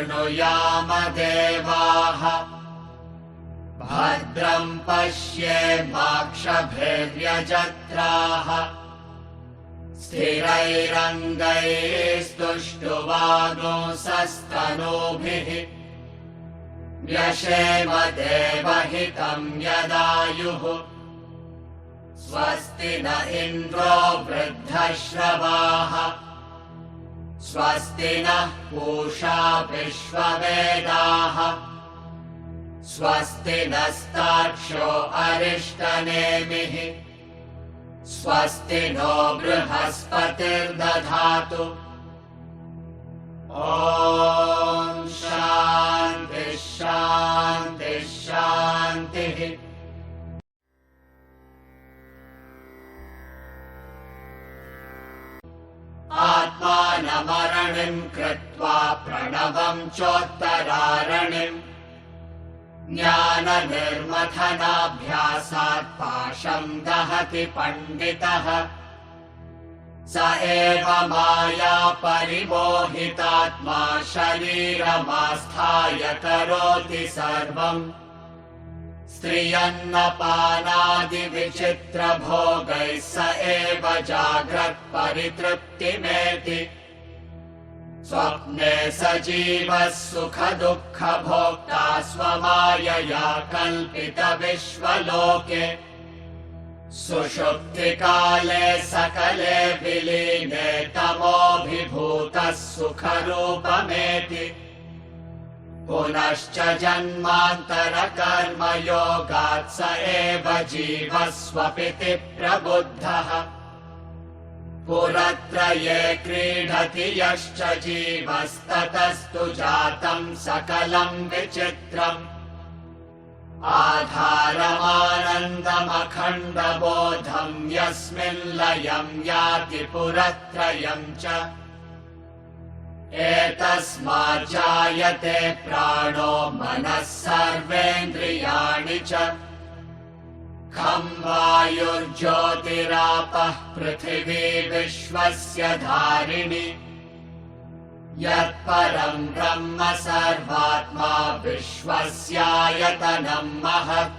शृणुयाम देवाः भद्रं पश्येमाक्षभिर्यजत्राः स्थिरैरङ्गैस्तुष्टुवागुंसस्तनूभिः व्यशेम देवहितं यदायुः स्वस्ति न इन्द्रो वृद्धश्रवाः स्वस्ति नः पूषा विश्ववेदाः स्वस्ति नस्तार्क्ष्यो अरिष्टनेमिः स्वस्ति नो बृहस्पतिर्दधातु। ॐ शान्ति शान्ति शान्तिः। आत्मानमरणिं कृत्वा प्रणवं चोत्तरारणिम् ज्ञाननिर्मथनाभ्यासात् पाशं दहति पण्डितः स एव माया परिमोहितात्मा शरीरमास्थाय करोति सर्वम् स्त्रियन्नपानादिविचित्रभोगैः स एव जाग्रत् परितृप्तिमेति स्वप्ने सजीवः सुखदुःखभोक्ता स्वमायया कल्पितविश्वलोके सुषुप्तिकाले सकले विलीने तमोभिभूतः सुखरूपमेति पुनश्च जन्मान्तरकर्मयोगात् स एव जीवः स्वपिति प्रबुद्धः पुरत्रये क्रीडति यश्च जीवस्ततस्तु जातं सकलं विचित्रम् आधारमानन्दमखण्डबोधं यस्मिन् लयं याति पुरत्रयं च एतस्माज्जायते प्राणो मनः सर्वेन्द्रियाणि च खं वायुर्ज्योतिरापः पृथिवी विश्वस्य धारिणी यत्परं ब्रह्म सर्वात्मा विश्वस्यायतनं महत्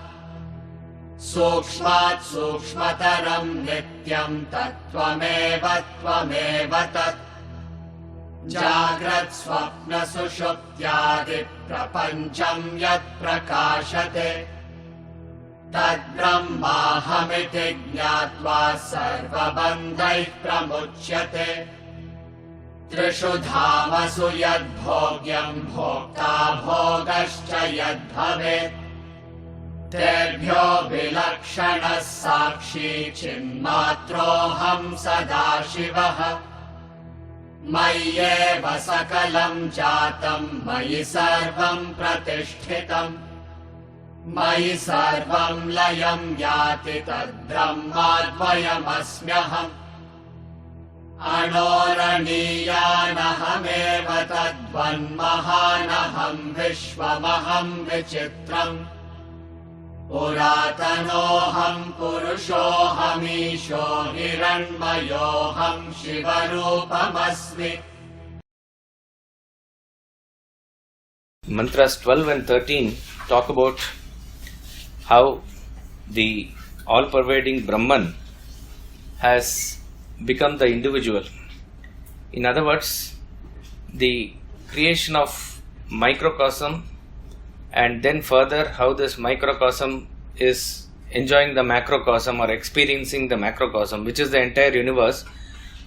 सूक्ष्मात् सूक्ष्मतरं नित्यं तत्त्वमेव त्वमेव तत् जाग्रत् स्वप्न सुषुप्त्यादिप्रपञ्चं यत् प्रकाशते तद्ब्रह्माहमिति ज्ञात्वा सर्वबन्धैः प्रमुच्यते त्रिषु धामसु यद्भोग्यं भोक्ता भोगश्च यद्भवेत् तेभ्यो विलक्षणः साक्षी चिन्मात्रोऽहं सदाशिवः मय्येव सकलं जातं मयि सर्वं प्रतिष्ठितम् मयि सर्वं लयं याति तद्ब्रह्माद्वयमस्म्यहम् अणोरणीयानहमेव तद्वन्महानहं विश्वमहं विचित्रम् पुरातनोऽहं पुरुषोऽहमीशो हिरण्मयोऽहं शिवरूपमस्मि। Mantras 12 and 13 talk about how the all-pervading Brahman has become the individual. In other words, the creation of microcosm, and then further how this microcosm is enjoying the macrocosm or experiencing the macrocosm, which is the entire universe.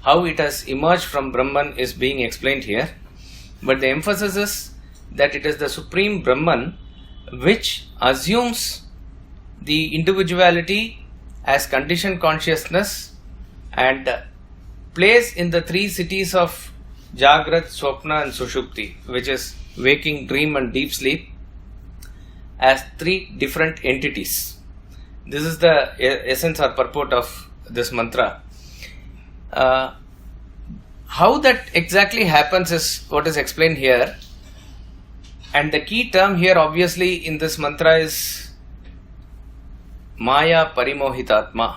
How it has emerged from Brahman is being explained here, but the emphasis is that it is the Supreme Brahman which assumes the individuality as conditioned consciousness and plays in the three cities of Jagrat, Swapna and Sushupti, which is waking, dream and deep sleep, as three different entities. This is the essence or purport of this mantra. How that exactly happens is what is explained here, and the key term here obviously in this mantra is Maya Parimohitatma.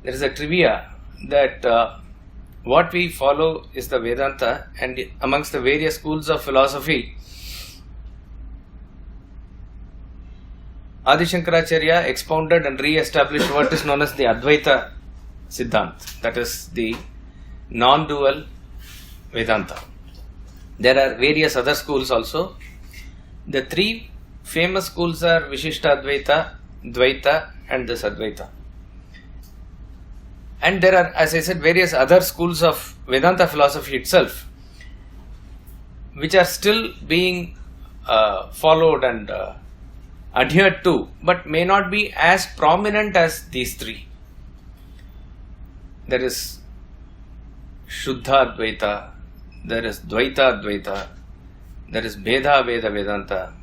There is a trivia that what we follow is the Vedanta, and amongst the various schools of philosophy, Adi Shankaracharya expounded and re-established what is known as the Advaita Siddhant, that is the non-dual Vedanta. There are various other schools also. The three famous schools are Vishishta Advaita, Dvaita and this Advaita. And there are, as I said, various other schools of Vedanta philosophy itself, which are still being followed and adhered to, but may not be as prominent as these three. There is Shuddha Advaita, there is Dvaita Advaita, there is Bheda Veda Vedanta.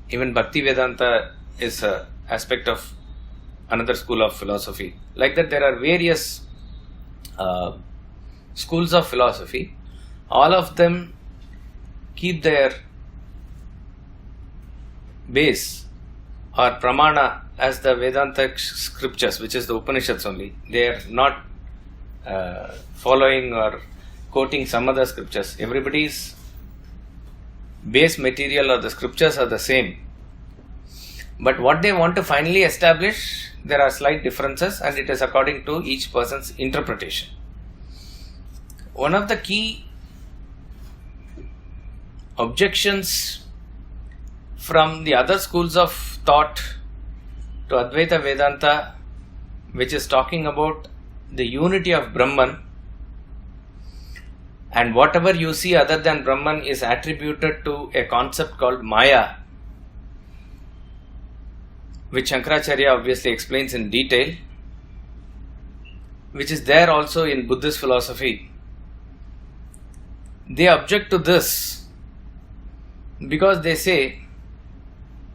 Even Bhakti Vedanta is an aspect of another school of philosophy. Like that, there are various schools of philosophy. All of them keep their base or pramana as the Vedantic scriptures, which is the Upanishads only. They are not following or quoting some other scriptures. Everybody's base material or the scriptures are the same. But what they want to finally establish, there are slight differences, and it is according to each person's interpretation. One of the key objections from the other schools of thought to Advaita Vedanta, which is talking about the unity of Brahman, and whatever you see other than Brahman is attributed to a concept called Maya, which Shankaracharya obviously explains in detail, which is there also in Buddhist philosophy. They object to this because they say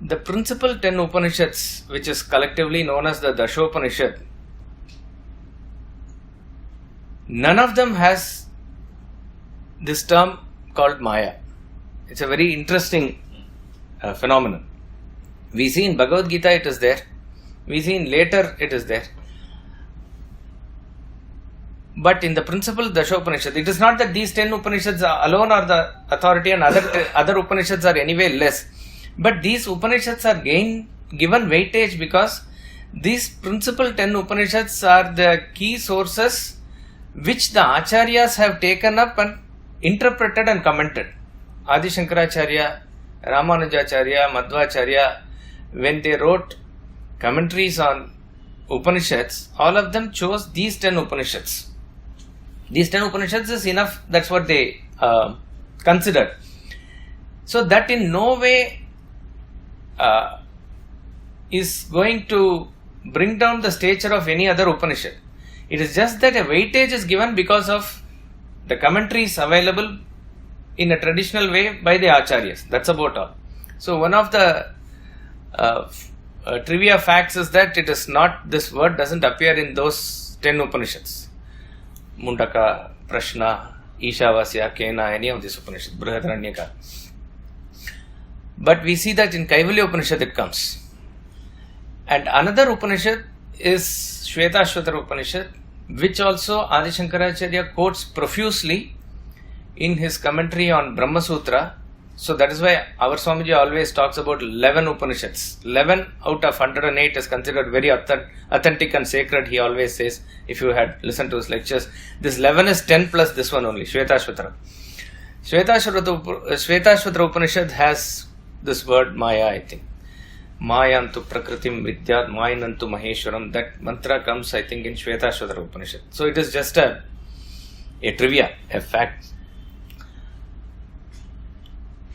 the principal 10 Upanishads, which is collectively known as the Dashopanishad, none of them has this term called Maya. It's a very interesting phenomenon. We see in Bhagavad Gita it is there. We see in later it is there. But in the principal Dashopanishad, it is not that these 10 Upanishads alone are the authority and other Upanishads are anyway less. But these Upanishads are given weightage because these principal 10 Upanishads are the key sources which the Acharyas have taken up and interpreted and commented. Adi Shankaracharya, Ramanujacharya, Madhvacharya, when they wrote commentaries on Upanishads, all of them chose these 10 Upanishads. These 10 Upanishads is enough, that's what they considered. So that in no way is going to bring down the stature of any other Upanishad. It is just that a weightage is given because of the commentaries available in a traditional way by the Acharyas. That's about all. So one of the trivia facts is that it is not, this word doesn't appear in those 10 Upanishads. Mundaka, Prashna, Ishavasya, Kena, any of these Upanishads, Brihadaranyaka. But we see that in Kaivalya Upanishad it comes. And another Upanishad is Shvetashvatara Upanishad, which also Adi Shankaracharya quotes profusely in his commentary on Brahma Sutra. So that is why our Swamiji always talks about 11 Upanishads. 11 out of 108 is considered very authentic and sacred, he always says, if you had listened to his lectures. This 11 is 10 plus this one only, Shvetashvatara. Shvetashvatara Upanishad has this word Maya, I think. Mayantu Prakritim Vidyat Mayanantu Maheshwaram. That mantra comes, I think, in Shvetashvatara Upanishad. So it is just a trivia, a fact.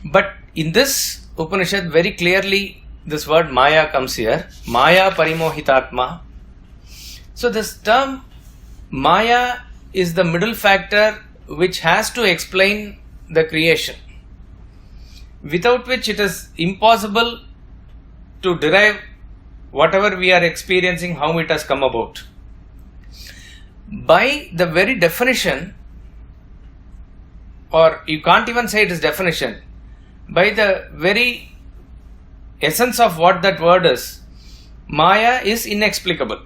But in this Upanishad, very clearly, this word Maya comes here. Maya Parimohitatma. So this term Maya is the middle factor which has to explain the creation, without which it is impossible to derive whatever we are experiencing, how it has come about. By the very definition, or you can't even say it is definition, by the very essence of what that word is, Maya is inexplicable.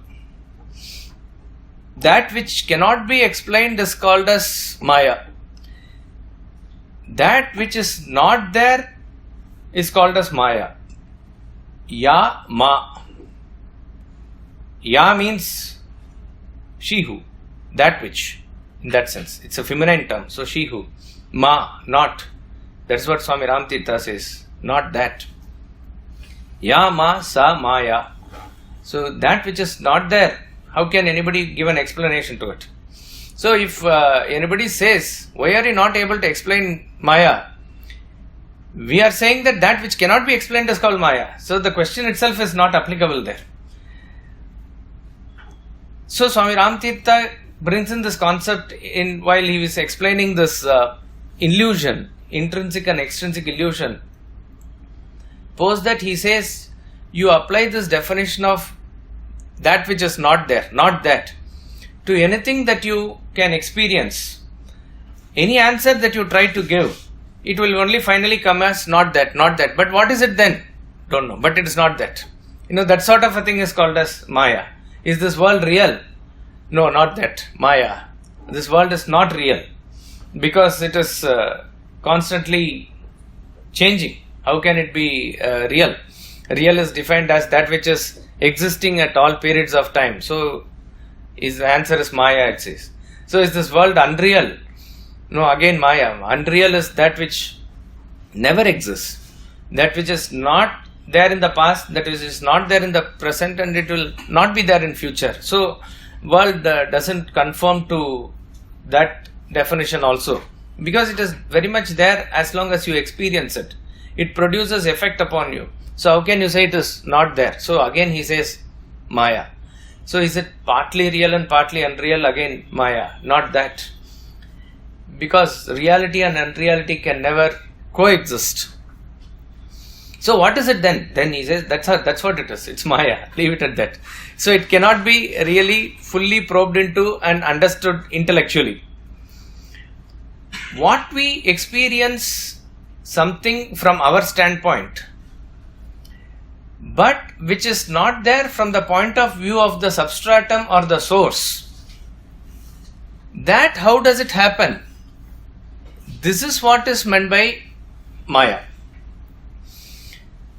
that which cannot be explained is called as Maya. That which is not there is called as Maya. Ya, Ma. Ya means she who, that which, in that sense. It's a feminine term, so she who. Ma, not. That's what Swami Ramtirtha says, not that. Ya, Ma, Sa, Maya. So that which is not there, how can anybody give an explanation to it? So if anybody says, why are you not able to explain Maya? We are saying that that which cannot be explained is called Maya. So the question itself is not applicable there. So Swami Ramtirtha brings in this concept in while he was explaining this illusion, intrinsic and extrinsic illusion. Post that he says, you apply this definition of that which is not there, not that, to anything that you can experience. Any answer that you try to give, it will only finally come as not that, not that. But what is it then? Don't know. But it is not that. That sort of a thing is called as Maya. Is this world real? No, not that. Maya. This world is not real because it is constantly changing. How can it be real? Real is defined as that which is existing at all periods of time. So his answer is Maya, it says. So is this world unreal? No, again Maya. Unreal is that which never exists. That which is not there in the past, that which is not there in the present, and it will not be there in future. So world doesn't conform to that definition also, because it is very much there as long as you experience it. It produces effect upon you. So how can you say it is not there? So again he says Maya. So is it partly real and partly unreal? Again Maya, not that. Because reality and unreality can never coexist. So what is it then? Then he says that's what it is. It's Maya. Leave it at that. So it cannot be really fully probed into and understood intellectually. What we experience something from our standpoint, but which is not there from the point of view of the substratum or the source. That how does it happen? This is what is meant by Maya.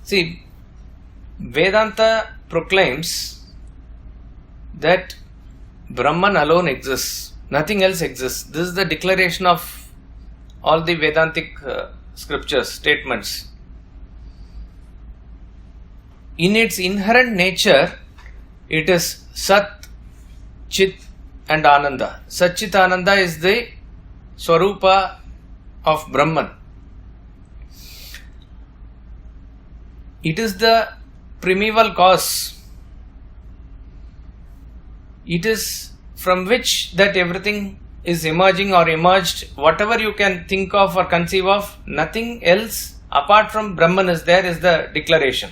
See, Vedanta proclaims that Brahman alone exists, nothing else exists. This is the declaration of all the Vedantic scriptures, statements. In its inherent nature, it is Sat, Chit and Ananda. Sat, Chit, Ananda is the Swarupa of Brahman. It is the primeval cause. It is from which that everything is emerging or emerged. Whatever you can think of or conceive of, nothing else apart from Brahman is there, is the declaration.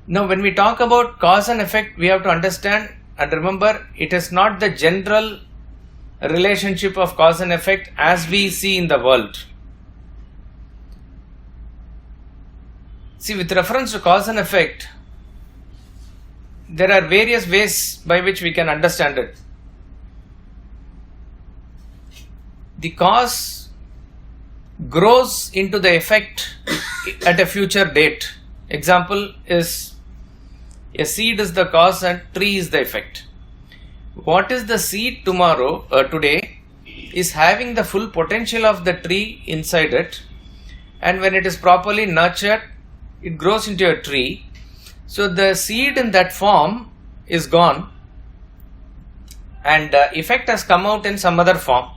Now when we talk about cause and effect, we have to understand and remember, it is not the general relationship of cause and effect as we see in the world. See, with reference to cause and effect, there are various ways by which we can understand it. The cause grows into the effect at a future date. Example is, a seed is the cause and tree is the effect. What is the seed today is having the full potential of the tree inside it, and when it is properly nurtured, it grows into a tree. So the seed in that form is gone and the effect has come out in some other form.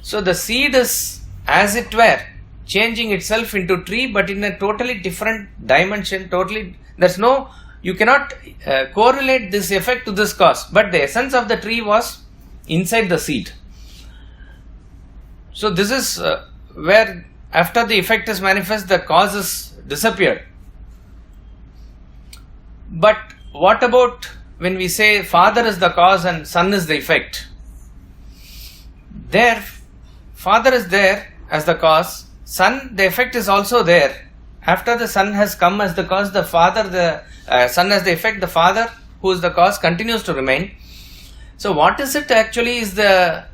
So the seed is, as it were, changing itself into tree, but in a totally different dimension. You cannot correlate this effect to this cause, but the essence of the tree was inside the seed. So this is where after the effect is manifest, the cause is disappeared. But what about when we say Father is the cause and Son is the effect? There, Father is there as the cause, Son, the effect is also there. After the Son has come as the cause, the Son as the effect, the Father who is the cause, continues to remain. So what is it actually is the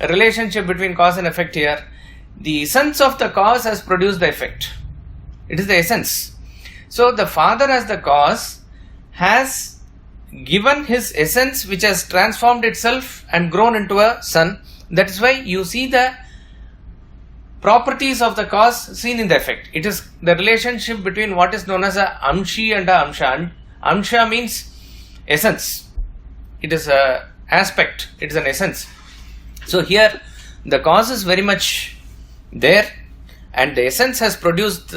relationship between cause and effect here? The essence of the cause has produced the effect. It is the essence. So the father as the cause has given his essence, which has transformed itself and grown into a son. That is why you see the properties of the cause seen in the effect. It is the relationship between what is known as a amshi and a amsha. Amsha means essence. It is a aspect. It is an essence. So here the cause is very much there, and the essence has produced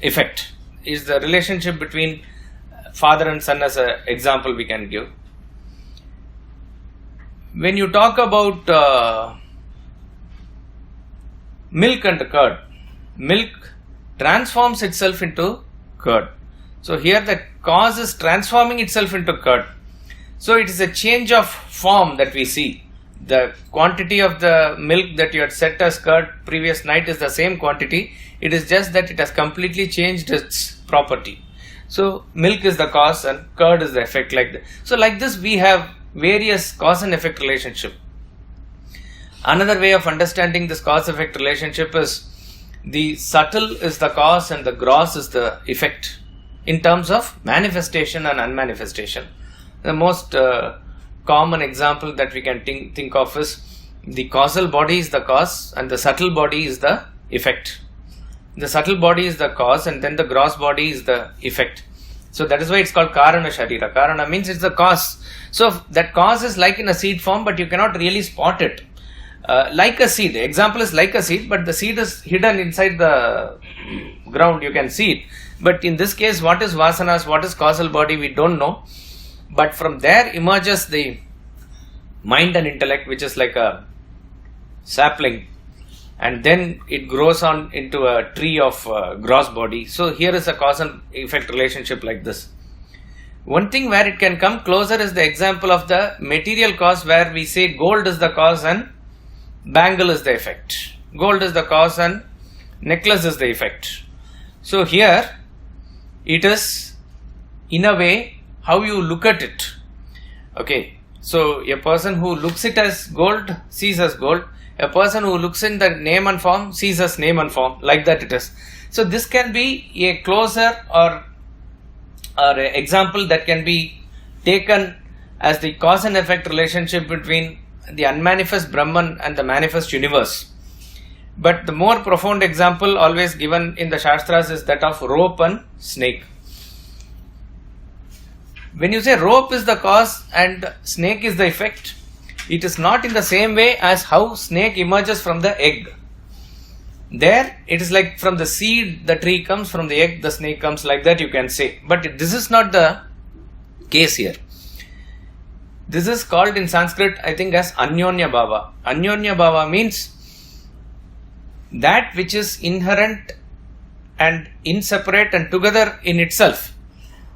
effect. Is the relationship between father and son as an example we can give. When you talk about milk and curd, milk transforms itself into curd. So here the cause is transforming itself into curd. So it is a change of form that we see. The quantity of the milk that you had set as curd previous night is the same quantity. It is just that it has completely changed its property. So milk is the cause and curd is the effect, like that. So like this we have various cause and effect relationship. Another way of understanding this cause effect relationship is the subtle is the cause and the gross is the effect in terms of manifestation and unmanifestation. The most common example that we can think of is the causal body is the cause and the subtle body is the effect. The subtle body is the cause and then the gross body is the effect. So that is why it's called Karana Sharira. Karana means it's the cause. So that cause is like in a seed form, but you cannot really spot it. Like a seed. The example is like a seed, but the seed is hidden inside the ground. You can see it. But in this case, what is vasanas, what is causal body, we don't know. But from there emerges the mind and intellect, which is like a sapling. And then it grows on into a tree of gross body. So here is a cause and effect relationship like this. One thing where it can come closer is the example of the material cause, where we say gold is the cause and bangle is the effect. Gold is the cause and necklace is the effect. So here it is in a way how you look at it. Okay, so a person who looks it as gold sees as gold. A person who looks in the name and form sees as name and form. Like that it is. So this can be a closer or an example that can be taken as the cause and effect relationship between the unmanifest Brahman and the manifest universe. But the more profound example always given in the Shastras is that of rope and snake. When you say rope is the cause and snake is the effect, it is not in the same way as how snake emerges from the egg. There it is like from the seed the tree comes, from the egg the snake comes, like that you can say. But this is not the case here. This is called in Sanskrit, I think, as Anyonya Bhava. Anyonya Bhava means that which is inherent and inseparate and together in itself.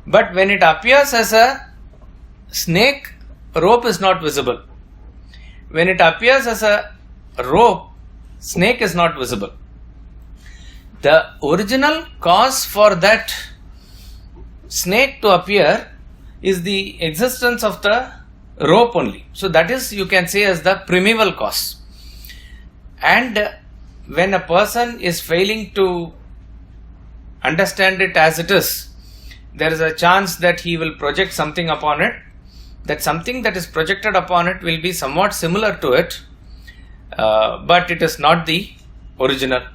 But when it appears as a snake, rope is not visible. When it appears as a rope, snake is not visible. The original cause for that snake to appear is the existence of the rope only. So that is, you can say, as the primeval cause. And when a person is failing to understand it as it is, there is a chance that he will project something upon it. That something that is projected upon it will be somewhat similar to it, but it is not the original,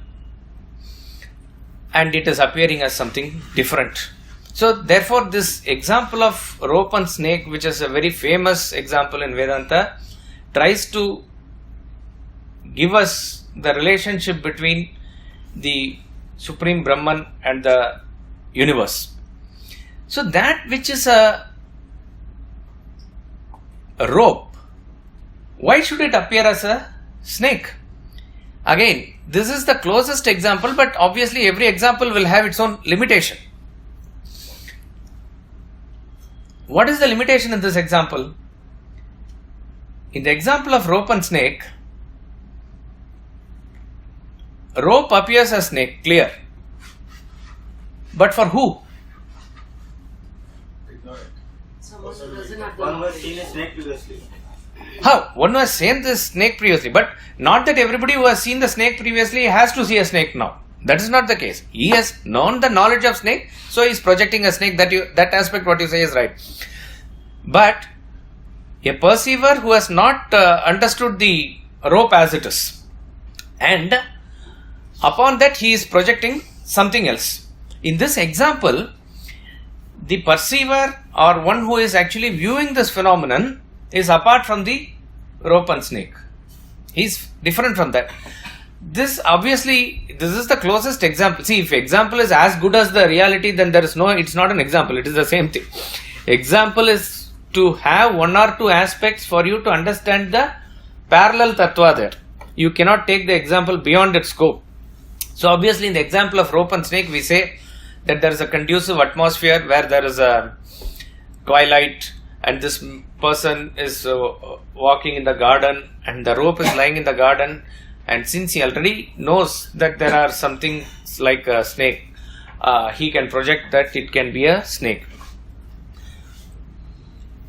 and it is appearing as something different. So therefore this example of rope and snake, which is a very famous example in Vedanta, tries to give us the relationship between the Supreme Brahman and the universe. So that which is a rope, why should it appear as a snake? Again, this is the closest example, but obviously every example will have its own limitation. What is the limitation in this example? In the example of rope and snake, rope appears as snake, clear. But for who? One was seen a snake previously. How? One was seen the snake previously, but not that everybody who has seen the snake previously has to see a snake now. That is not the case. He has known the knowledge of snake, so he is projecting a snake. That aspect what you say is right. But a perceiver who has not understood the rope as it is, and upon that he is projecting something else. In this example, the perceiver or one who is actually viewing this phenomenon is apart from the rope and snake. He is different from that. This is the closest example. See, if example is as good as the reality, then it's not an example, it is the same thing. Example is to have one or two aspects for you to understand the parallel tattva there. You cannot take the example beyond its scope. So obviously in the example of rope and snake, we say that there is a conducive atmosphere where there is a twilight and this person is walking in the garden and the rope is lying in the garden, and since he already knows that there are something like a snake, he can project that it can be a snake.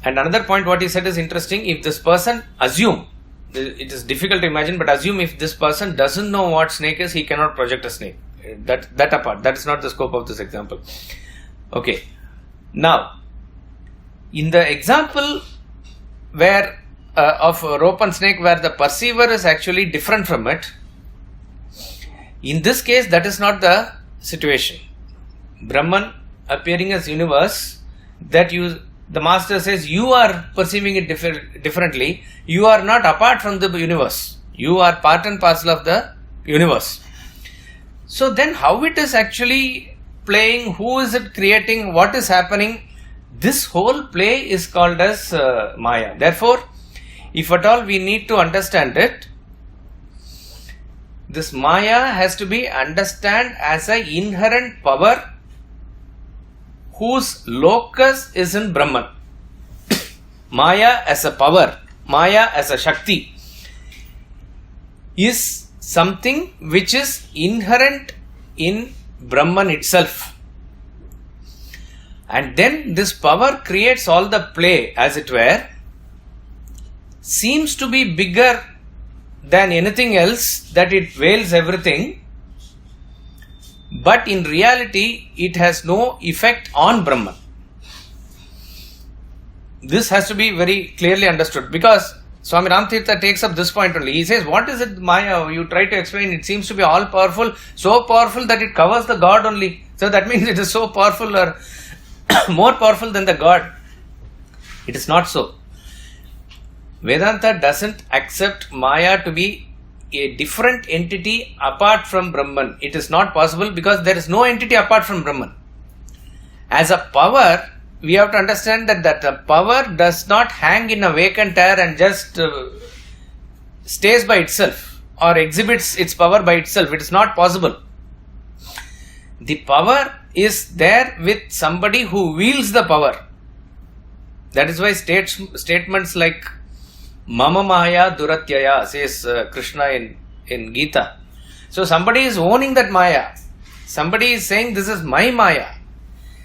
And another point what he said is interesting. If this person assume, it is difficult to imagine, but assume if this person doesn't know what snake is, he cannot project a snake. That apart, that is not the scope of this example. Okay. Now, in the example where of rope and snake, where the perceiver is actually different from it, in this case that is not the situation. Brahman appearing as universe, the master says you are perceiving it differently. You are not apart from the universe. You are part and parcel of the universe. So then how it is actually playing, who is it creating, what is happening, this whole play is called as Maya. Therefore, if at all we need to understand it, this Maya has to be understood as an inherent power whose locus is in Brahman. Maya as a power, Maya as a Shakti is something which is inherent in Brahman itself. And then this power creates all the play, as it were, seems to be bigger than anything else, that it veils everything, but in reality it has no effect on Brahman. This has to be very clearly understood, because Swami Ramtirtha takes up this point only. He says, what is it Maya? You try to explain, it seems to be all powerful, so powerful that it covers the God only. So that means it is so powerful or more powerful than the God. It is not so. Vedanta doesn't accept Maya to be a different entity apart from Brahman. It is not possible, because there is no entity apart from Brahman. As a power, we have to understand that the power does not hang in a vacant air and just stays by itself or exhibits its power by itself. It is not possible. The power is there with somebody who wields the power. That is why statements like Mama Maya Duratyaya, says Krishna in Gita. So somebody is owning that Maya. Somebody is saying, this is my Maya.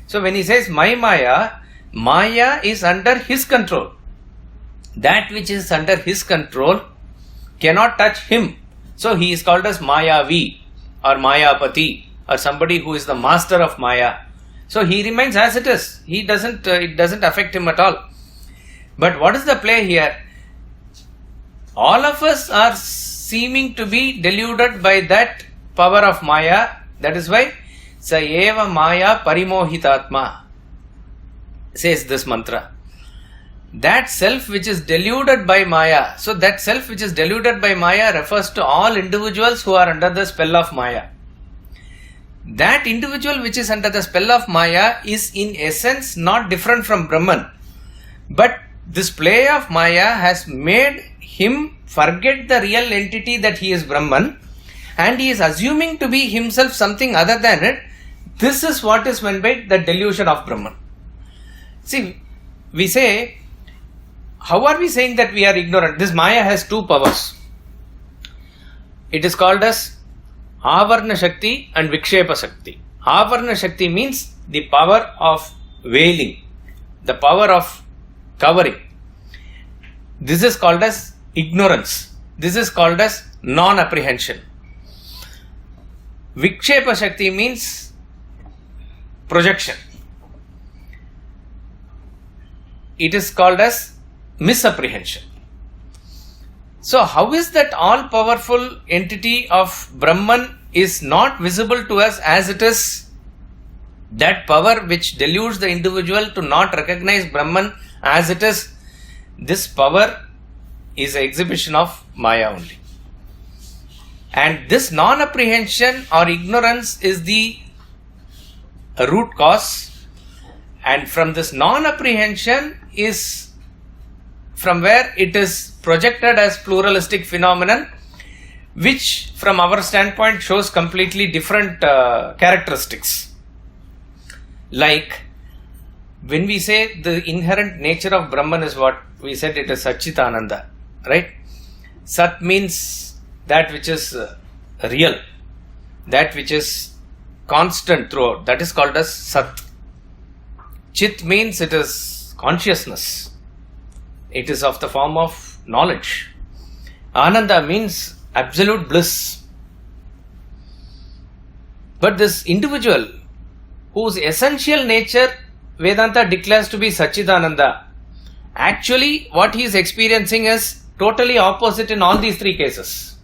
So when he says my Maya, Maya is under his control. That which is under his control cannot touch him. So he is called as Mayavi or Mayapati, or somebody who is the master of Maya. So he remains as it is. It doesn't affect him at all. But what is the play here? All of us are seeming to be deluded by that power of Maya. That is why Sa eva Maya Parimohitatma says this mantra. That self which is deluded by Maya. So that self which is deluded by Maya refers to all individuals who are under the spell of Maya. That individual which is under the spell of Maya is in essence not different from Brahman. But this play of Maya has made him forget the real entity that he is Brahman, and he is assuming to be himself something other than it. This is what is meant by the delusion of Brahman. See, we say, how are we saying that we are ignorant? This Maya has two powers. It is called as Avarna Shakti and Vikshepa Shakti. Avarna Shakti means the power of veiling, the power of covering. This is called as ignorance. This is called as non-apprehension. Vikshepa Shakti means projection. It is called as misapprehension. So how is that all-powerful entity of Brahman is not visible to us as it is that power which deludes the individual to not recognize Brahman as it is? This power is an exhibition of Maya only. And this non-apprehension or ignorance is the root cause, and from this non-apprehension is from where it is projected as pluralistic phenomenon, which from our standpoint shows completely different characteristics. Like when we say the inherent nature of Brahman is what? We said it is Satchitananda, right? Sat means that which is real, that which is constant throughout, that is called as Sat. Chit means it is consciousness, it is of the form of knowledge. Ananda means absolute bliss. But this individual whose essential nature Vedanta declares to be Satchidananda, actually what he is experiencing is totally opposite in all these three cases.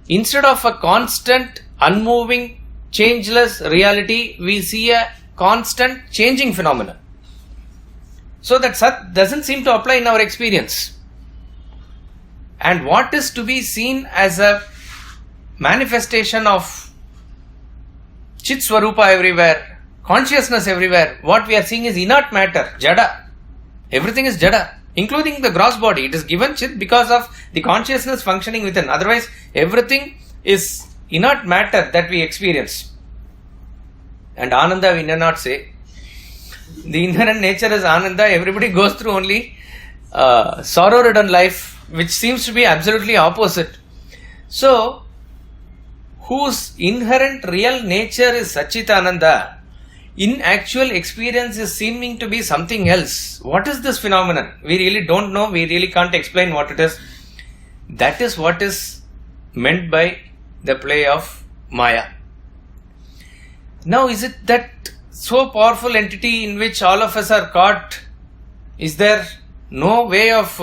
Instead of a constant, unmoving, changeless reality, we see a constant changing phenomenon. So that Sat doesn't seem to apply in our experience. And what is to be seen as a manifestation of Chit Swarupa everywhere, consciousness everywhere, what we are seeing is inert matter, Jada. Everything is Jada, including the gross body. It is given Chit because of the consciousness functioning within. Otherwise, everything is inert matter that we experience. And Ananda we need not say. The inherent nature is Ananda. Everybody goes through only sorrow-ridden life, which seems to be absolutely opposite. So, whose inherent real nature is Satchitananda, in actual experience is seeming to be something else. What is this phenomenon? We really don't know. We really can't explain what it is. That is what is meant by the play of Maya. Now, is it that so powerful entity in which all of us are caught? Is there no way of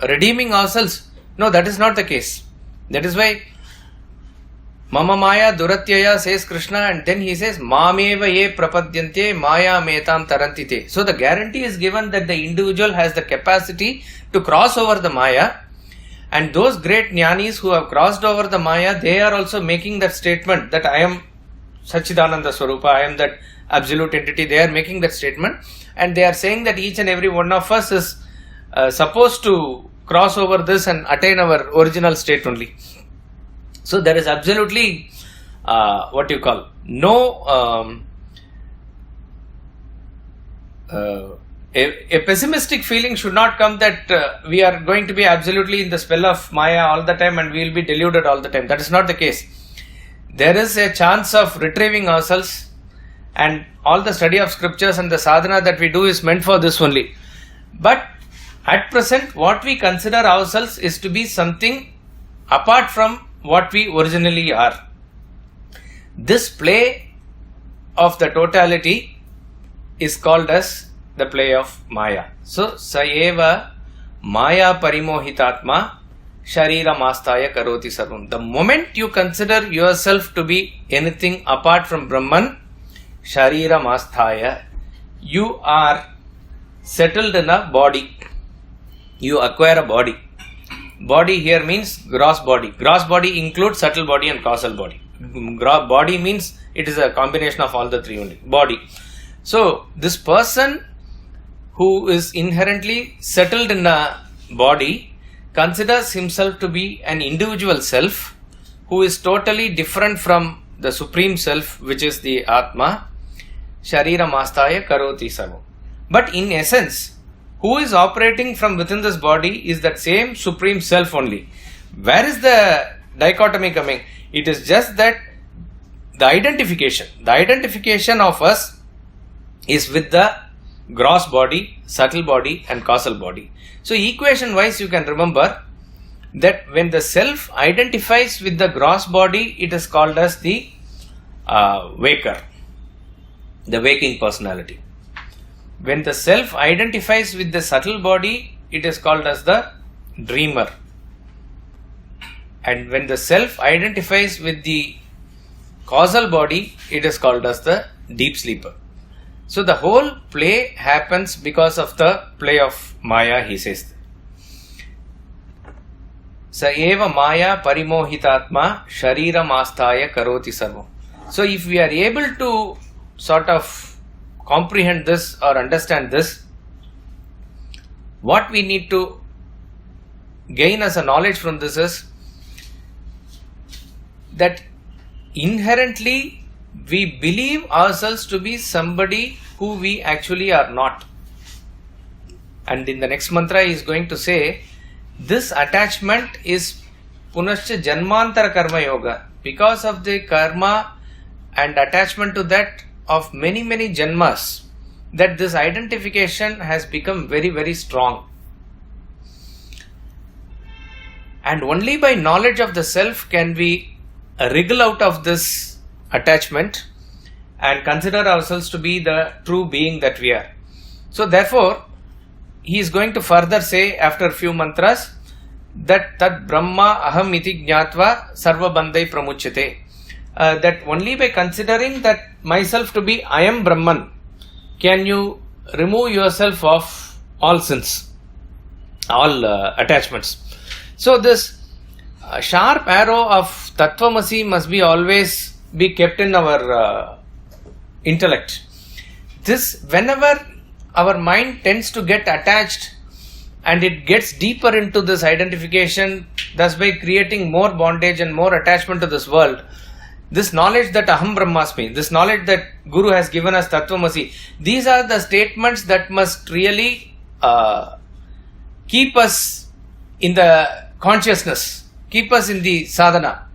redeeming ourselves? No, that is not the case. That is why Mama Maya Duratyaya says Krishna, and then he says Mameva ye prapadyante Maya metam tarantite. So the guarantee is given that the individual has the capacity to cross over the Maya, and those great jnanis who have crossed over the Maya, they are also making that statement that I am Satchidananda Swarupa, I am that absolute entity. They are making that statement, and they are saying that each and every one of us is supposed to cross over this and attain our original state only. So there is absolutely no a pessimistic feeling should not come that we are going to be absolutely in the spell of Maya all the time and we will be deluded all the time. That is not the case. There is a chance of retrieving ourselves, and all the study of scriptures and the sadhana that we do is meant for this only. But at present, what we consider ourselves is to be something apart from what we originally are. This play of the totality is called as the play of Maya. So, Saeva Maya Parimohitatma Sharira Mastaya Karoti Sarvam. The moment you consider yourself to be anything apart from Brahman, Sharira Mastaya, you are settled in a body. You acquire a body. Body here means gross body. Gross body includes subtle body and causal body. Body means it is a combination of all the three only. Body. So, this person who is inherently settled in a body considers himself to be an individual self who is totally different from the supreme self, which is the Atma. Sharira Mastaya Karoti Sarvam. But in essence, who is operating from within this body is that same supreme self only. Where is the dichotomy coming? It is just that the identification of us is with the gross body, subtle body and causal body. So equation wise you can remember that when the self identifies with the gross body, it is called as the waker, the waking personality. When the self identifies with the subtle body, it is called as the dreamer. And when the self identifies with the causal body, it is called as the deep sleeper. So the whole play happens because of the play of Maya, he says. Sa eva Maya parimohitatma shariram asthaya karoti sarvam. So if we are able to sort of comprehend this or understand this, what we need to gain as a knowledge from this is that inherently we believe ourselves to be somebody who we actually are not. And in the next mantra he is going to say, this attachment is punascha janmantara karma yoga. Because of the karma and attachment to that of many janmas, that this identification has become very, very strong. And only by knowledge of the self can we wriggle out of this attachment and consider ourselves to be the true being that we are. So therefore, he is going to further say after a few mantras that Tad Brahma Aham Iti Jnatva Sarva Bandhai Pramuchyate. That only by considering that myself to be I am Brahman can you remove yourself of all sins, all attachments. So this sharp arrow of Tattvamasi must be always be kept in our intellect. This, whenever our mind tends to get attached and it gets deeper into this identification, thus by creating more bondage and more attachment to this world, this knowledge that Aham Brahmasmi, this knowledge that Guru has given us Tattvamasi, these are the statements that must really keep us in the consciousness, keep us in the sadhana.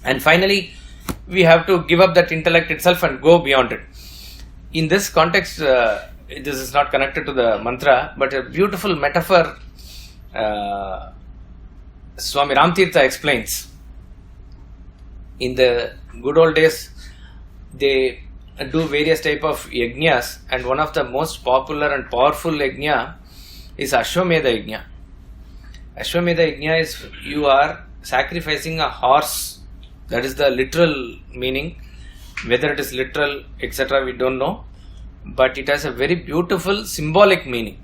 And finally, we have to give up that intellect itself and go beyond it. In this context, this is not connected to the mantra, but a beautiful metaphor Swami Ramtirtha explains. In the good old days, they do various type of yajnas, and one of the most popular and powerful yajna is Ashwamedha yajna. Ashwamedha yajna is you are sacrificing a horse. That is the literal meaning. Whether it is literal, etc., we don't know. But it has a very beautiful symbolic meaning.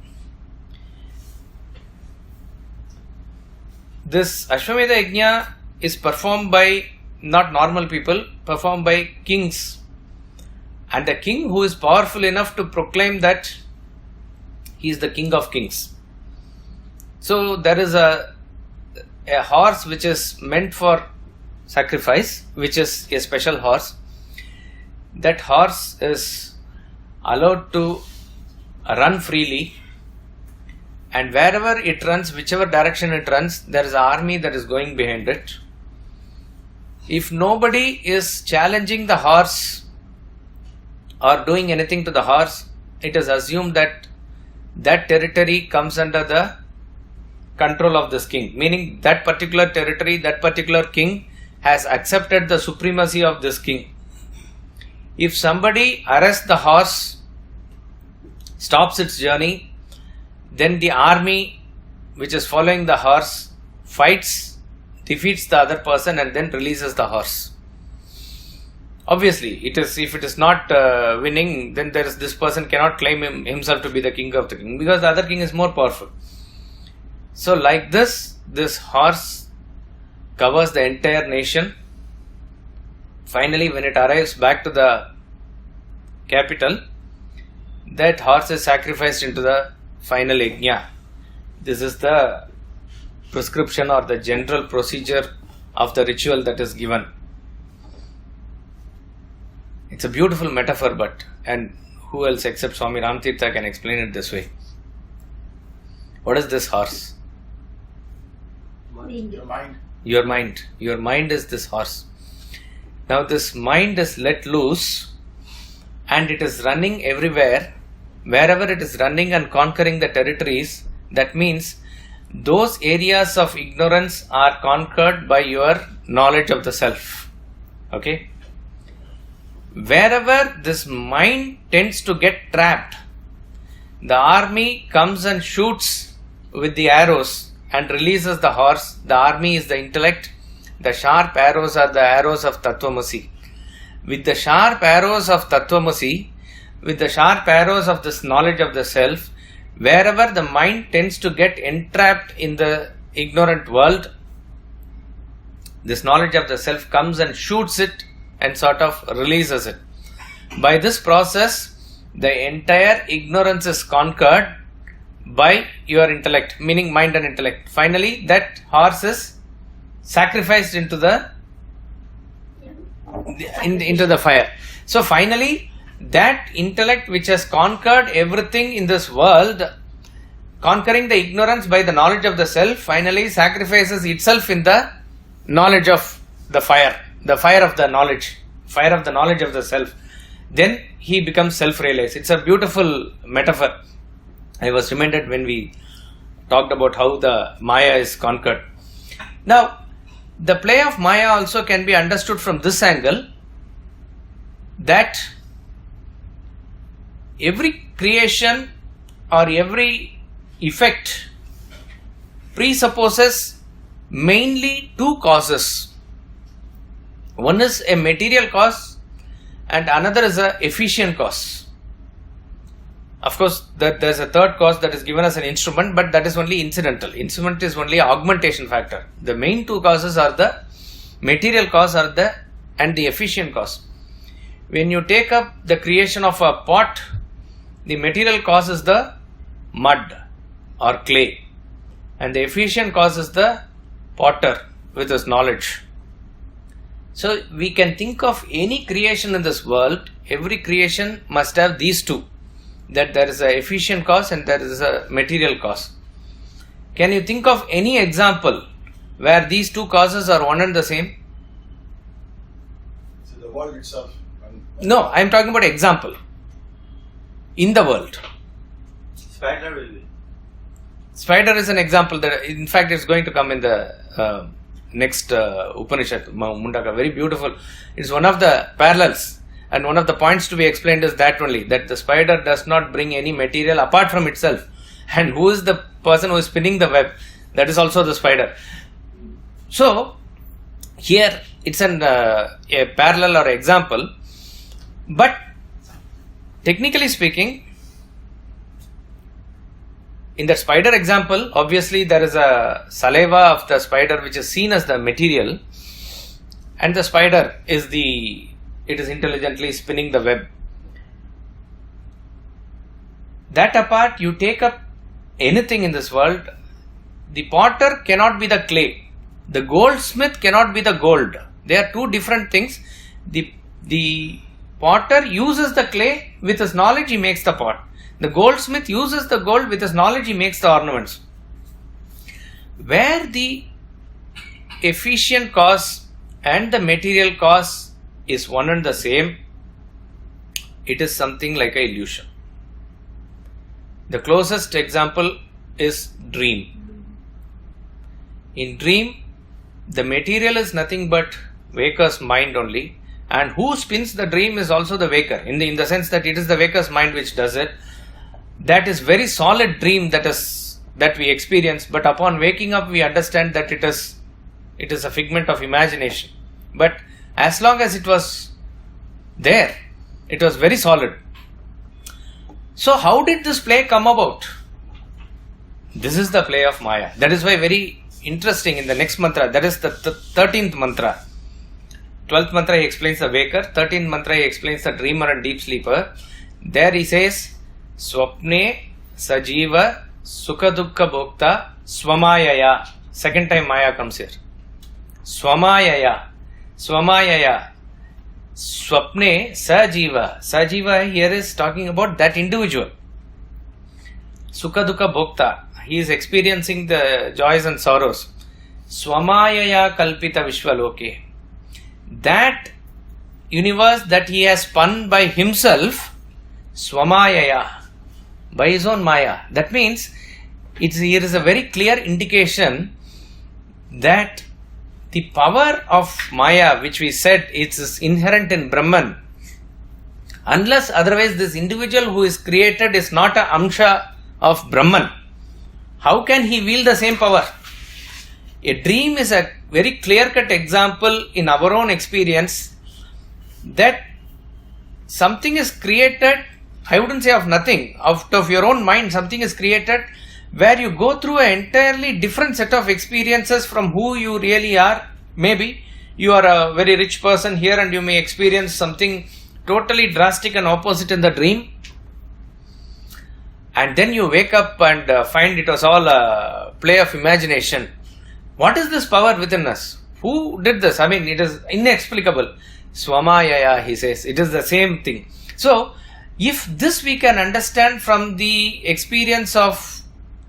This Ashwamedha yajna is performed by not normal people, performed by kings. And the king who is powerful enough to proclaim that he is the king of kings. So there is a horse which is meant for sacrifice, which is a special horse. That horse is allowed to run freely, and wherever it runs, whichever direction it runs, there is an army that is going behind it. If nobody is challenging the horse or doing anything to the horse, it is assumed that that territory comes under the control of this king, meaning that particular territory, that particular king has accepted the supremacy of this king. If somebody arrests the horse, stops its journey, then the army which is following the horse fights, defeats the other person and then releases the horse. Obviously, if it is not winning, then this person cannot claim himself to be the king of the king, because the other king is more powerful. So like this horse covers the entire nation. Finally, when it arrives back to the capital, that horse is sacrificed into the final yajna. This is the prescription or the general procedure of the ritual that is given. It's a beautiful metaphor, and who else except Swami Ramtirtha can explain it this way? What is this horse? Your mind. Your mind. Your mind is this horse. Now this mind is let loose and it is running everywhere, wherever it is running and conquering the territories, that means those areas of ignorance are conquered by your knowledge of the self. Okay? Wherever this mind tends to get trapped, the army comes and shoots with the arrows and releases the horse. The army is the intellect. The sharp arrows are the arrows of Tattvamasi. With the sharp arrows of Tattvamasi, with the sharp arrows of this knowledge of the self, wherever the mind tends to get entrapped in the ignorant world, this knowledge of the self comes and shoots it and sort of releases it. By this process, the entire ignorance is conquered by your intellect, meaning mind and intellect. Finally, that horse is sacrificed into the fire. So finally, that intellect which has conquered everything in this world, conquering the ignorance by the knowledge of the self, finally sacrifices itself in the knowledge of the fire of the knowledge of the self. Then he becomes self-realized. It's a beautiful metaphor. I was reminded when we talked about how the Maya is conquered. Now, the play of Maya also can be understood from this angle, that every creation or every effect presupposes mainly two causes. One is a material cause and another is an efficient cause. Of course, there's a third cause that is given as an instrument, but that is only incidental. Instrument is only augmentation factor. The main two causes are the material cause and the efficient cause. When you take up the creation of a pot, the material cause is the mud or clay, and the efficient cause is the potter with his knowledge. So we can think of any creation in this world, every creation must have these two, that there is an efficient cause and there is a material cause. Can you think of any example where these two causes are one and the same? So the world itself. No, I am talking about example. In the world. Spider will be. Spider is an example that, in fact, is going to come in the next Upanishad, Mundaka. Very beautiful. It's one of the parallels, and one of the points to be explained is that only, that the spider does not bring any material apart from itself. And who is the person who is spinning the web? That is also the spider. So, here it's a parallel or example, but technically speaking, in the spider example, obviously there is a saliva of the spider which is seen as the material, and the spider is it is intelligently spinning the web. That apart, you take up anything in this world, the potter cannot be the clay, the goldsmith cannot be the gold. They are two different things. The potter uses the clay, with his knowledge he makes the pot. The goldsmith uses the gold, with his knowledge he makes the ornaments. Where the efficient cause and the material cause is one and the same, it is something like an illusion. The closest example is dream. In dream, the material is nothing but waker's mind only, and who spins the dream is also the waker, in the sense that it is the waker's mind which does it. That is very solid dream that we experience, but upon waking up we understand that it is a figment of imagination. But as long as it was there, it was very solid. So how did this play come about? This is the play of Maya. That is why very interesting in the next mantra, that is the 13th mantra. 12th mantra he explains the waker, 13th mantra he explains the dreamer and deep sleeper. There he says, Swapne Sajiva Sukha Dukkha Bhokta Swamayaya. Second time Maya comes here. Swamayaya. Swamayaya. Swapne Sajiva. Sajiva here is talking about that individual. Sukha Dukkha Bhokta. He is experiencing the joys and sorrows. Swamayaya Kalpita Vishwaloke. That universe that he has spun by himself, Swamayaya. by his own Maya. That means here is a very clear indication that the power of Maya, which we said is inherent in Brahman, unless otherwise this individual who is created is not a Amsha of Brahman, how can he wield the same power? A dream is a very clear-cut example in our own experience that something is created, I wouldn't say of nothing, out of your own mind something is created where you go through an entirely different set of experiences from who you really are. Maybe you are a very rich person here and you may experience something totally drastic and opposite in the dream, and then you wake up and find it was all a play of imagination. What is this power within us? Who did this? I mean, it is inexplicable. Swamayaya, he says. It is the same thing. So, if this we can understand from the experience of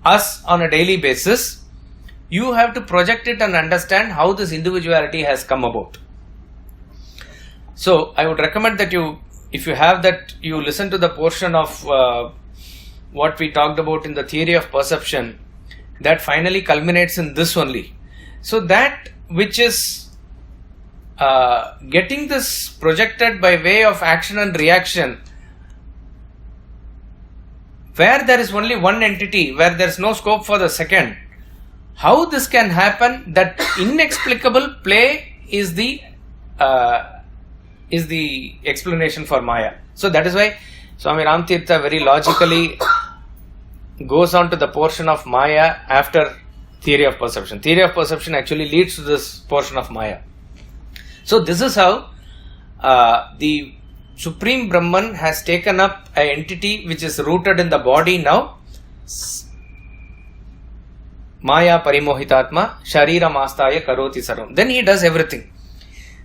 us on a daily basis, you have to project it and understand how this individuality has come about. So, I would recommend that you, if you have that, you listen to the portion of what we talked about in the theory of perception that finally culminates in this only. So, that which is getting this projected by way of action and reaction, where there is only one entity, where there is no scope for the second, how this can happen, that inexplicable play is the explanation for Maya. So that is why Swami Ramtirtha very logically goes on to the portion of Maya after theory of perception. Theory of perception actually leads to this portion of Maya. So this is how the Supreme Brahman has taken up an entity which is rooted in the body now. Maya parimohitatma sharira mastaya karoti sarvam. Then he does everything.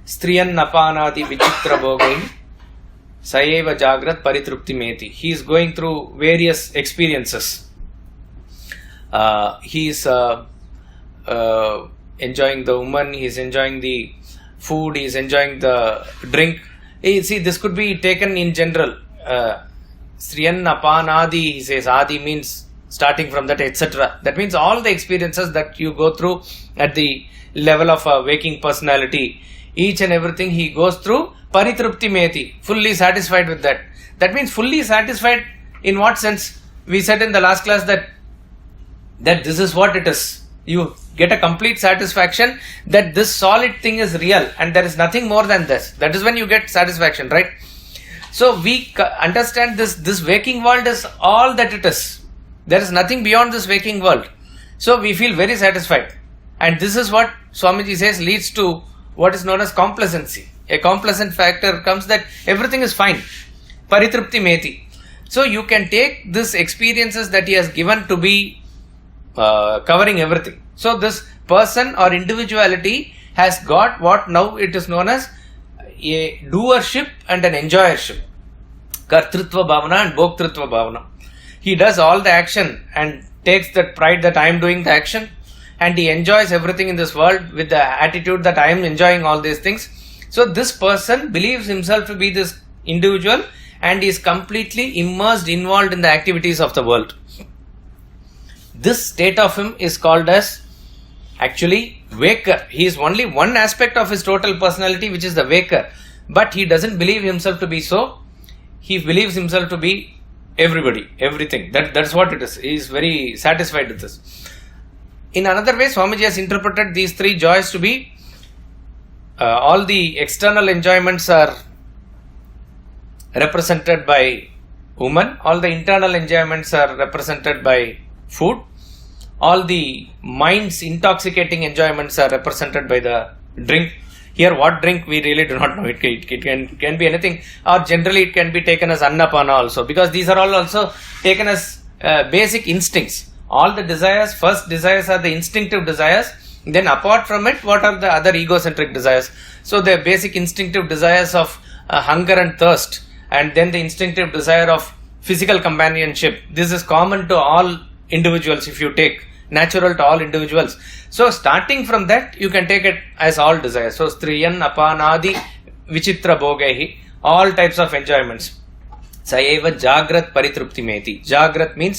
Striyan napanadi vichitra bhogai sayeva jagrat paritrupti meti. He is going through various experiences. He is enjoying the woman, he is enjoying the food, he is enjoying the drink. See, this could be taken in general. Striyan napanadi, he says, adi means starting from that, etc. That means all the experiences that you go through at the level of a waking personality, each and everything he goes through, paritrupti meti, fully satisfied with that. That means fully satisfied in what sense? We said in the last class that this is what it is. You get a complete satisfaction that this solid thing is real and there is nothing more than this. That is when you get satisfaction, right? So we understand this waking world is all that it is. There is nothing beyond this waking world. So we feel very satisfied. And this is what Swamiji says leads to what is known as complacency. A complacent factor comes that everything is fine. Paritrupti meti. So you can take these experiences that he has given to be covering everything. So this person or individuality has got what now it is known as a doership and an enjoyership. Kartrutva bhavana and bhoktrutva bhavana. He does all the action and takes that pride that I am doing the action, and he enjoys everything in this world with the attitude that I am enjoying all these things. So this person believes himself to be this individual and is completely immersed, involved in the activities of the world. This state of him is called as actually waker. He is only one aspect of his total personality, which is the waker. But he doesn't believe himself to be so. He believes himself to be everybody, everything. That's what it is. He is very satisfied with this. In another way, Swamiji has interpreted these three joys to be all the external enjoyments are represented by woman, all the internal enjoyments are represented by food, all the mind's intoxicating enjoyments are represented by the drink. Here, what drink we really do not know. It can be anything, or generally it can be taken as annapana also, because these are all also taken as basic instincts. All the desires, first desires are the instinctive desires, then apart from it, what are the other egocentric desires? So the basic instinctive desires of hunger and thirst, and then the instinctive desire of physical companionship. This is common to all individuals if you take, natural to all individuals. So starting from that, you can take it as all desires. So striyan apanadi vichitra bhogehi, all types of enjoyments. Saeva Jagrat Paritruptimeti. Jagrat means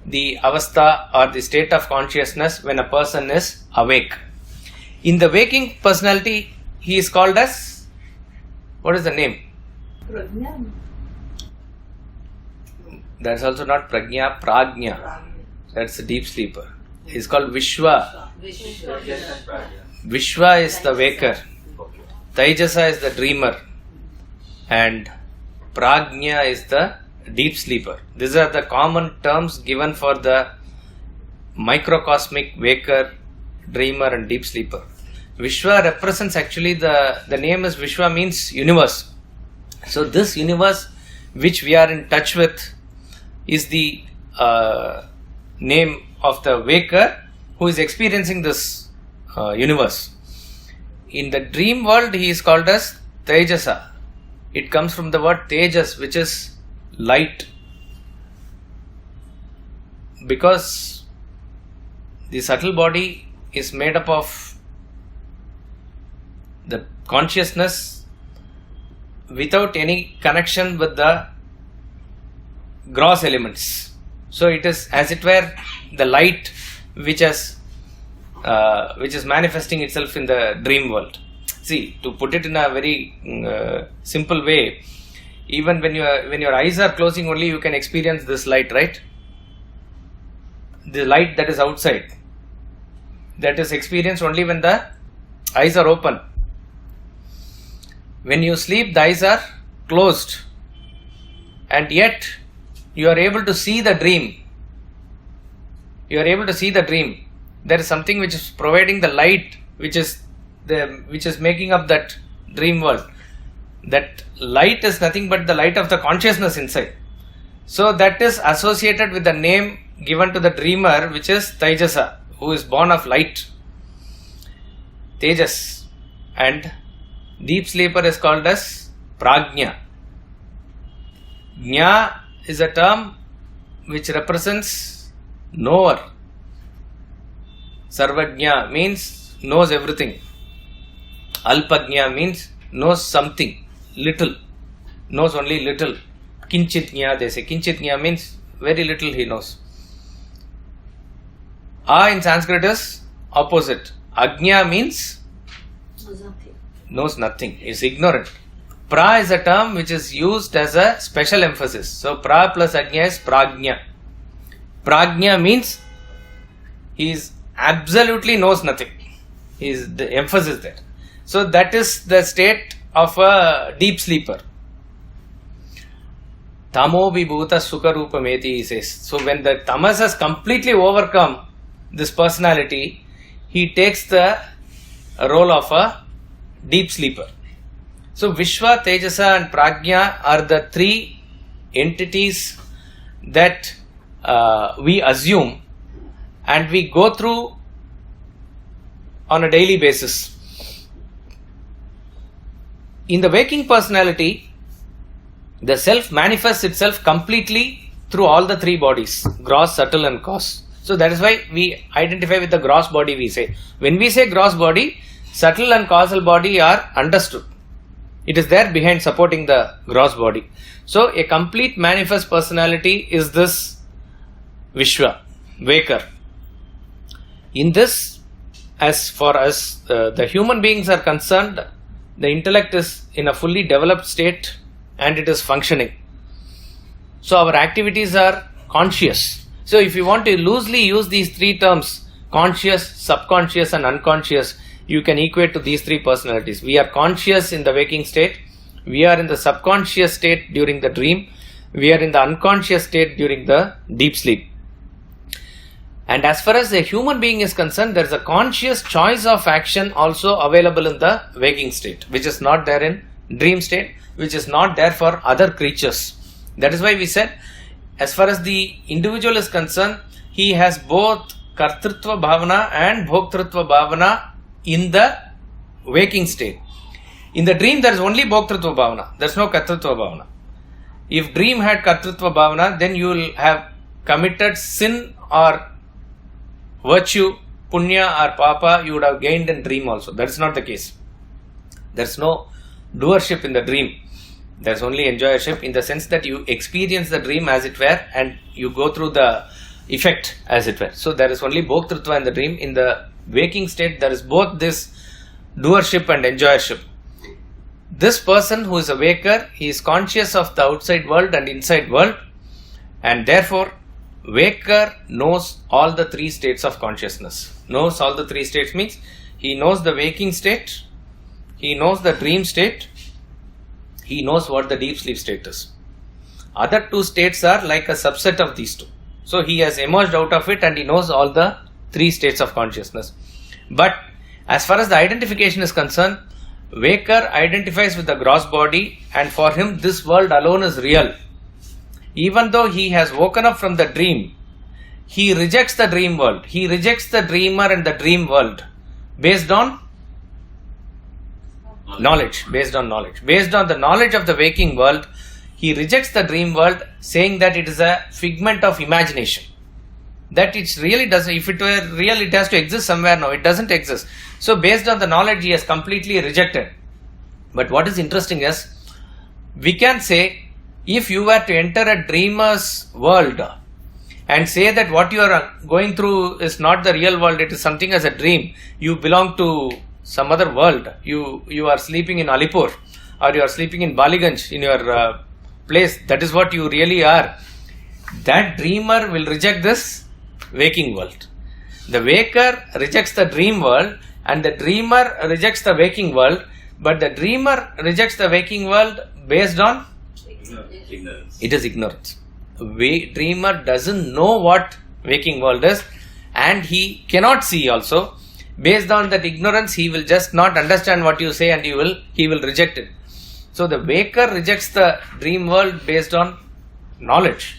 the avastha or the state of consciousness when a person is awake. In the waking personality, he is called as, what is the name? Prajna. That's also not Prajna, Prajna. That's a deep sleeper. He is called Vishwa. Vishwa is the waker. Taijasa is the dreamer. And Prajna is the deep sleeper. These are the common terms given for the microcosmic waker, dreamer and deep sleeper. Vishwa represents actually the name is Vishwa means universe. So this universe which we are in touch with is the name of the waker who is experiencing this universe. In the dream world he is called as Tejasa. It comes from the word Tejas, which is light. Because the subtle body is made up of the consciousness without any connection with the gross elements. So it is as it were the light which is manifesting itself in the dream world. See, to put it in a very simple way, even when your eyes are closing only, you can experience this light, right? The light that is outside, that is experienced only when the eyes are open. When you sleep, the eyes are closed, and yet you are able to see the dream. You are able to see the dream. There is something which is providing the light, which is making up that dream world. That light is nothing but the light of the consciousness inside. So that is associated with the name given to the dreamer, which is Tejasa, who is born of light. Tejas. And deep sleeper is called as Prajna. Jna is a term which represents knower. Sarvajna means knows everything. Alpajna means knows something, little, knows only little. Kinchitnya, they say. Kinchitnya means very little he knows. In Sanskrit is opposite. Ajna means knows nothing, is ignorant. Pra is a term which is used as a special emphasis. So pra plus ajna is prajna. Prajna means he is absolutely knows nothing. Is the emphasis there. So that is the state of a deep sleeper. Tamo vibhuta sukha rupameti, he says. So when the tamas has completely overcome this personality, he takes the role of a deep sleeper. So Vishwa, Tejasa and Prajna are the three entities that we assume and we go through on a daily basis. In the waking personality, the self manifests itself completely through all the three bodies, gross, subtle and cause. So that is why we identify with the gross body, we say. When we say gross body, subtle and causal body are understood. It is there behind supporting the gross body. So a complete manifest personality is this Vishwa, waker. In this, as far as the human beings are concerned, the intellect is in a fully developed state and it is functioning. So our activities are conscious. So if you want to loosely use these three terms, conscious, subconscious and unconscious, you can equate to these three personalities. We are conscious in the waking state, we are in the subconscious state during the dream, we are in the unconscious state during the deep sleep. And as far as a human being is concerned, there is a conscious choice of action also available in the waking state, which is not there in dream state, which is not there for other creatures. That is why we said, as far as the individual is concerned, he has both Kartrutva Bhavana and Bhoktrutva Bhavana in the waking state. In the dream, there is only Bhoktrutva Bhavana. There is no Kartrutva Bhavana. If dream had Kartrutva Bhavana, then you will have committed sin or virtue, punya or papa, you would have gained in dream also. That is not the case. There is no doership in the dream. There is only enjoyership in the sense that you experience the dream as it were and you go through the effect as it were. So there is only bhoktrutva in the dream. In the waking state, there is both this doership and enjoyership. This person who is a waker, he is conscious of the outside world and inside world, and therefore waker knows all the three states of consciousness. Knows all the three states means he knows the waking state, he knows the dream state, he knows what the deep sleep state is. Other two states are like a subset of these two. So he has emerged out of it and he knows all the three states of consciousness. But as far as the identification is concerned, waker identifies with the gross body, and for him this world alone is real. Even though he has woken up from the dream, he rejects the dream world. He rejects the dreamer and the dream world based on knowledge. Based on the knowledge of the waking world, he rejects the dream world, saying that it is a figment of imagination. That it really doesn't, if it were real, it has to exist somewhere. No, it doesn't exist. So based on the knowledge, he has completely rejected. But what is interesting is, we can say, if you were to enter a dreamer's world and say that what you are going through is not the real world, it is something as a dream, you belong to some other world, you are sleeping in Alipur or you are sleeping in Baliganj in your place, that is what you really are, that dreamer will reject this waking world. The waker rejects the dream world and the dreamer rejects the waking world, but the dreamer rejects the waking world based on Ignorance. it is ignorance. Dreamer doesn't know what waking world is and he cannot see also. Based on that ignorance, he will just not understand what you say and he will reject it. So the waker rejects the dream world based on knowledge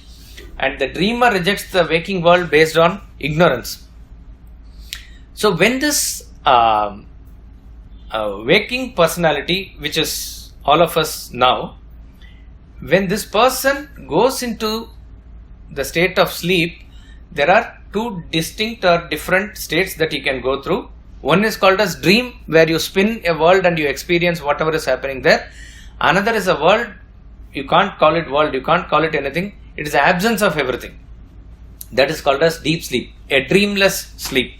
and the dreamer rejects the waking world based on ignorance. So when this waking personality, which is all of us now, when this person goes into the state of sleep, there are two distinct or different states that he can go through. One is called as dream, where you spin a world and you experience whatever is happening there. Another is a world, you can't call it world, you can't call it anything. It is the absence of everything. That is called as deep sleep, a dreamless sleep.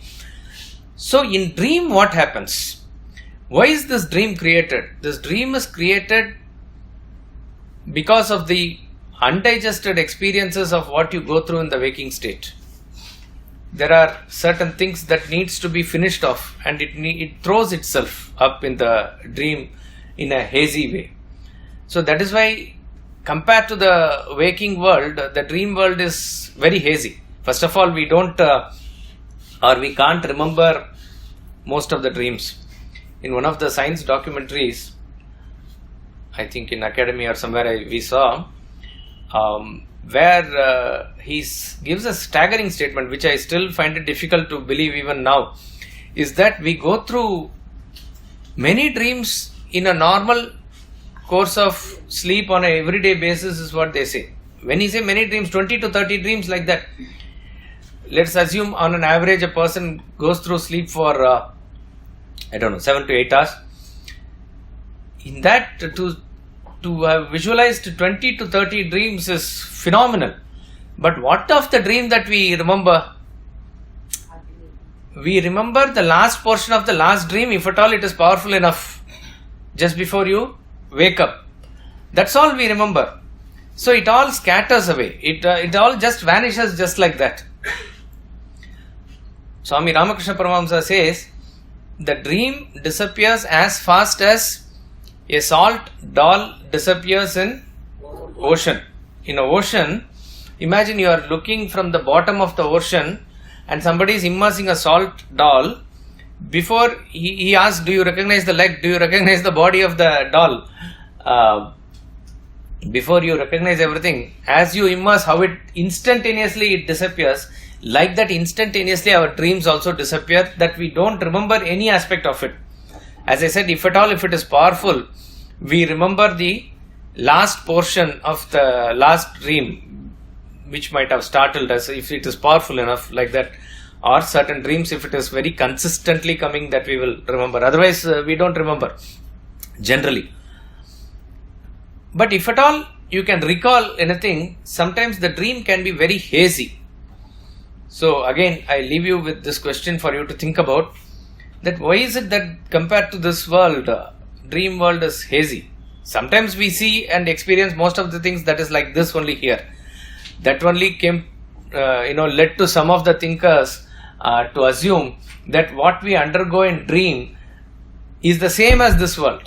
So in dream, what happens? Why is this dream created? This dream is created because of the undigested experiences of what you go through in the waking state. There are certain things that needs to be finished off and it throws itself up in the dream in a hazy way. So that is why compared to the waking world, the dream world is very hazy. First of all, we don't or we can't remember most of the dreams. In one of the science documentaries, I think in academy or somewhere we saw, where he gives a staggering statement, which I still find it difficult to believe even now, is that we go through many dreams in a normal course of sleep on an everyday basis is what they say. When he say many dreams, 20 to 30 dreams like that. Let's assume on an average a person goes through sleep for 7 to 8 hours. In that, to have visualized 20 to 30 dreams is phenomenal. But what of the dream that we remember? We remember the last portion of the last dream, if at all it is powerful enough, just before you wake up. That's all we remember. So it all scatters away. It all just vanishes just like that. Swami Ramakrishna Paramahamsa says, the dream disappears as fast as a salt doll disappears in ocean. In an ocean, imagine you are looking from the bottom of the ocean and somebody is immersing a salt doll. Before he asks, do you recognize the leg? Do you recognize the body of the doll? Before you recognize everything, as you immerse, how it instantaneously it disappears. Like that, instantaneously our dreams also disappear, that we don't remember any aspect of it. As I said, if at all, if it is powerful, we remember the last portion of the last dream, which might have startled us, if it is powerful enough like that. Or certain dreams, if it is very consistently coming, that we will remember. Otherwise, we don't remember, generally. But if at all you can recall anything, sometimes the dream can be very hazy. So again, I leave you with this question for you to think about, that why is it that compared to this world, dream world is hazy? Sometimes we see and experience most of the things that is like this only here. That only came, led to some of the thinkers to assume that what we undergo in dream is the same as this world.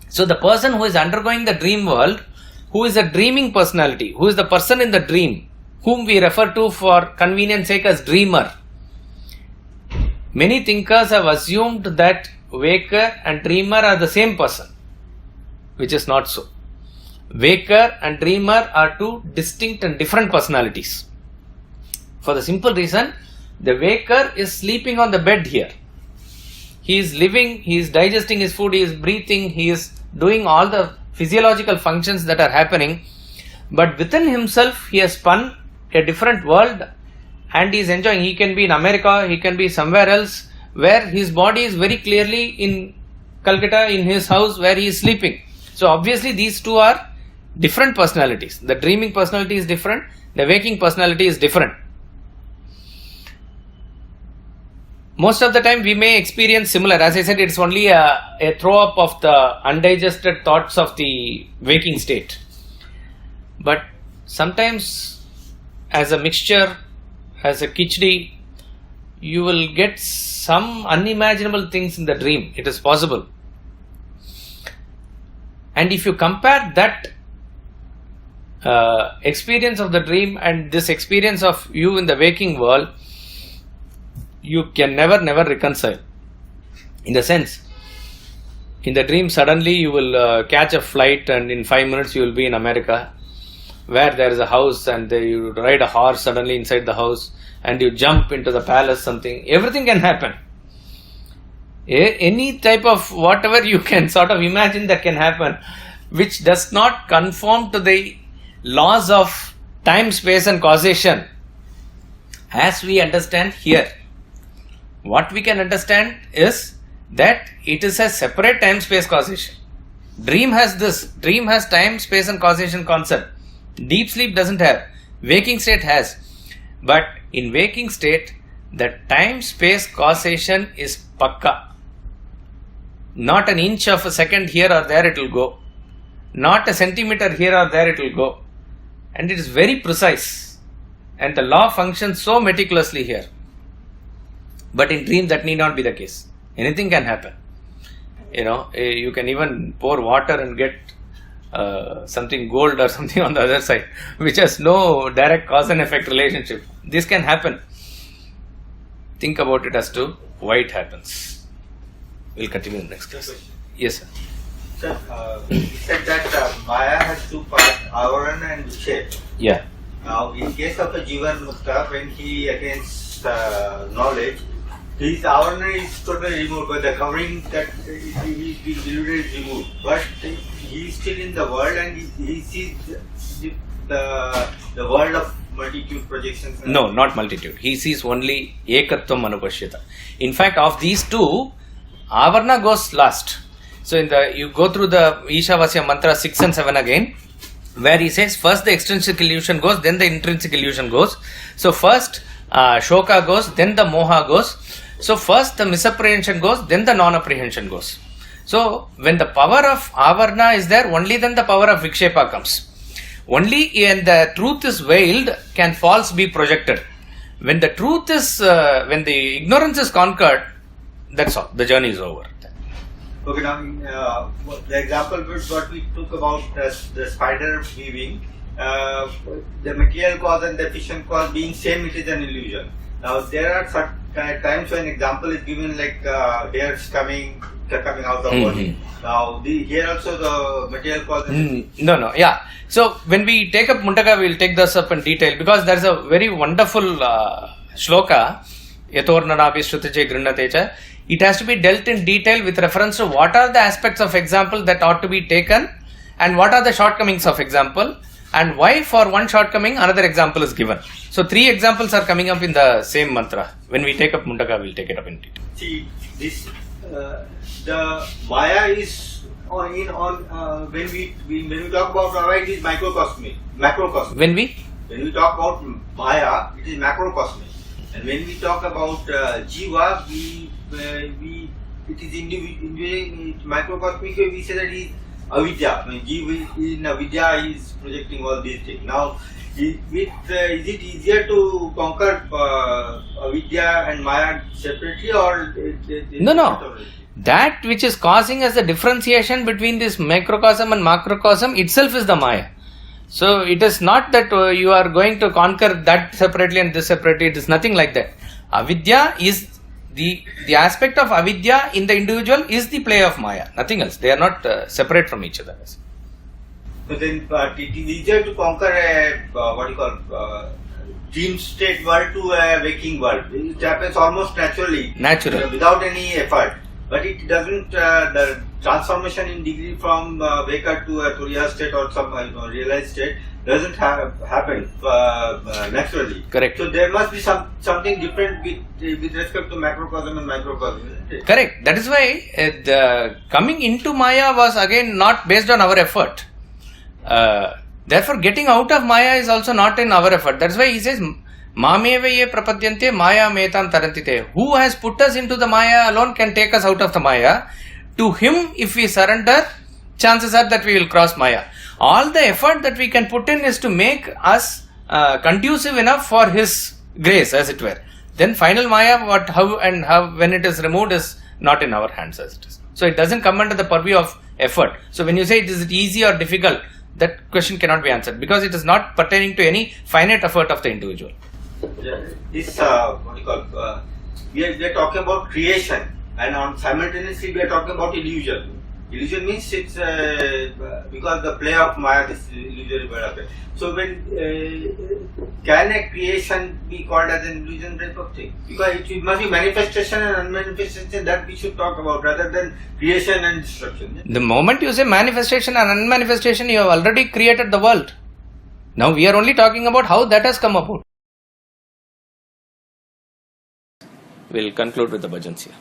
So the person who is undergoing the dream world, who is a dreaming personality, who is the person in the dream, whom we refer to for convenience sake as dreamer. Many thinkers have assumed that waker and dreamer are the same person, which is not so. Waker and dreamer are two distinct and different personalities. For the simple reason, the waker is sleeping on the bed here. He is living, he is digesting his food, he is breathing, he is doing all the physiological functions that are happening. But within himself, he has spun a different world and he is enjoying. He can be in America, he can be somewhere else where his body is very clearly in Calcutta, in his house where he is sleeping. So obviously these two are different personalities. The dreaming personality is different, the waking personality is different. Most of the time we may experience similar. As I said, it's only a throw up of the undigested thoughts of the waking state. But sometimes as a mixture, as a khichdi, you will get some unimaginable things in the dream. It is possible. And if you compare that experience of the dream and this experience of you in the waking world, you can never reconcile. In the sense, in the dream suddenly you will catch a flight and in 5 minutes you will be in America, where there is a house and you ride a horse suddenly inside the house and you jump into the palace, something, everything can happen. Any type of whatever you can sort of imagine that can happen, which does not conform to the laws of time, space and causation as we understand here. What we can understand is that it is a separate time, space, causation. Dream has this. Dream has time, space and causation concept. Deep sleep doesn't have. Waking state has. But in waking state, the time, space, causation is pakka. Not an inch of a second here or there it will go. Not a centimeter here or there it will go. And it is very precise. And the law functions so meticulously here. But in dream that need not be the case. Anything can happen. You can even pour water and get something gold or something on the other side, which has no direct cause and effect relationship. This can happen. Think about it as to why it happens. We'll continue in the next class. Yes, sir. Sir, you said that Maya has two parts, Avaran and Vikshepa. Yeah. Now, in case of a Jivan Mukta, when he attains knowledge, his Avarana is totally removed, but the covering that he deluded is removed. But he is still in the world and he sees the world of multitude projections. No, not multitude. He sees only Ekatvam Anupashyata. In fact, of these two, Avarana goes last. So you go through the Ishavasya mantra 6 and 7 again, where he says first the extrinsic illusion goes, then the intrinsic illusion goes. So first Shoka goes, then the Moha goes. So first the misapprehension goes, then the non-apprehension goes. So when the power of Avarana is there, only then the power of Vikshepa comes. Only when the truth is veiled can false be projected. When the truth is, when the ignorance is conquered, that's all. The journey is over. Okay, now the example was what we took about the spider weaving. The material cause and the efficient cause being same, it is an illusion. Now there are certain times when example is given like hairs coming out of body. Now here also the material cause. No, yeah. So when we take up Mundaka, we will take this up in detail because there is a very wonderful shloka, Yatornanapi Shrutache Grinnatecha. It has to be dealt in detail with reference to what are the aspects of example that ought to be taken and what are the shortcomings of example and why for one shortcoming another example is given. So 3 examples are coming up in the same mantra. When we take up Mundaka, we will take it up in detail. See, this the Maya is when we talk about Maya, it is macrocosmic. When we When we talk about Maya, it is macrocosmic, and when we talk about Jiva, it is individual macrocosmic. We say that it is avidya. I mean, Jiva in avidya is projecting all these things. Now, is it easier to conquer avidya and Maya separately, or No. That which is causing us the differentiation between this microcosm and macrocosm itself is the Maya. So it is not that you are going to conquer that separately and this separately. It is nothing like that. Avidya is the aspect of avidya in the individual is the play of Maya. Nothing else. They are not separate from each other. So then it is easier to conquer a dream state world to a waking world. It happens almost naturally. Without any effort. But it doesn't, the transformation in degree from waker to a Turiya state or some realized state doesn't happen naturally. Correct. So there must be something different with respect to macrocosm and microcosm, isn't it? Correct. That is why the coming into Maya was again not based on our effort. Therefore, getting out of Maya is also not in our effort. That is why he says, Mameva ye prapadyante Maya metam tarantite. Who has put us into the Maya alone can take us out of the Maya. To him, if we surrender, chances are that we will cross Maya. All the effort that we can put in is to make us conducive enough for his grace, as it were. Then final Maya, how when it is removed is not in our hands as it is. So it doesn't come under the purview of effort. So when you say is it easy or difficult, that question cannot be answered because it is not pertaining to any finite effort of the individual. This we are talking about creation, and simultaneously we are talking about illusion. Illusion means it's because the play of Maya, this illusory world. So when can a creation be called as an illusion type of thing? Because it must be manifestation and unmanifestation that we should talk about rather than creation and destruction. The moment you say manifestation and unmanifestation, you have already created the world. Now we are only talking about how that has come about. We'll conclude with the bhajans here.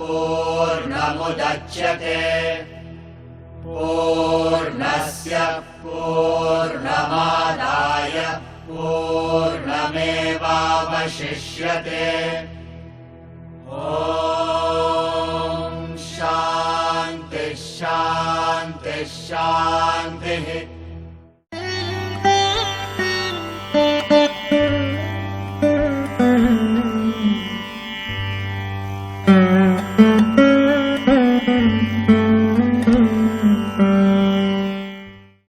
पूर्णमुदच्यते पूर्णस्य पूर्णमादाय पूर्णमेवावशिष्यते ॐ शान्तिः शान्तिः शान्तिः